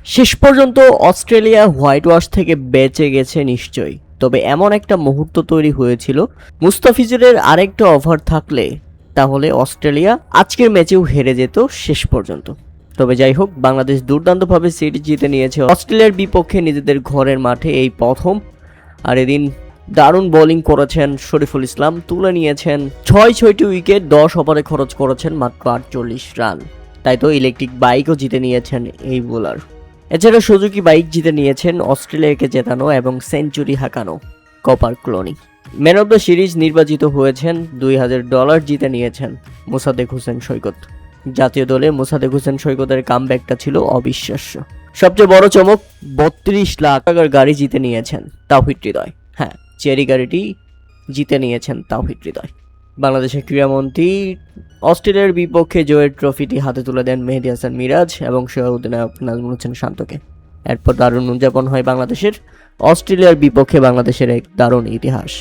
শেষ পর্যন্ত Australia white wash থেকে বেঁচে গেছে নিশ্চয়ই, তবে এমন একটা মুহূর্ত তৈরি হয়েছিল, মুস্তাফিজুরের আরেকটা ওভার থাকলে তাহলে অস্ট্রেলিয়া আজকের ম্যাচেও হেরে যেত শেষ পর্যন্ত। তবে যাই হোক, বাংলাদেশ দুর্দান্তভাবে সিরিজ জিতে নিয়েছে অস্ট্রেলিয়ার বিপক্ষে নিজেদের ঘরের মাঠে এই প্রথম। আর এদিন দারুণ বোলিং করেছেন শরীফুল ইসলাম, তুলে নিয়েছেন 6টি উইকেট, 10 ওভারে খরচ করেছেন মাত্র 48 রান। তাই তো ইলেকট্রিক বাইকও জিতে নিয়েছেন এই বোলার। এছাড়া সুজুকি বাইক জিতে নিয়েছেন অস্ট্রেলিয়াকে জেতানো এবং সেঞ্চুরি হাঁকানো কপার ক্লোনি। ম্যান অব দ্য সিরিজ নির্বাচিত হয়েছেন, $2000 জিতে নিয়েছেন মোসাদ্দেক হোসেন সৈকত। জাতীয় দলে মোসাদ্দেক হোসেন সৈকতের কামব্যাকটা ছিল অবিশ্বাস্য। সবচেয়ে বড় চমক, 32 লাখ টাকার গাড়ি জিতে নিয়েছেন তাওহিদ হৃদয়। হ্যাঁ, চেরি গাড়িটি জিতে নিয়েছেন তাওহিদ হৃদয়। বাংলাদেশের ক্রীড়ামন্ত্রী অস্ট্রেলিয়ার বিপক্ষে জয়ের ট্রফিটি হাতে তুলে দেন মেহেদী হাসান মিরাজ এবং সহ অধিনায়ক নাজমুল হোসেন শান্তকে। এরপর দারুণ উদযাপন হয় বাংলাদেশের। অস্ট্রেলিয়ার বিপক্ষে বাংলাদেশের এক দারুণ ইতিহাস।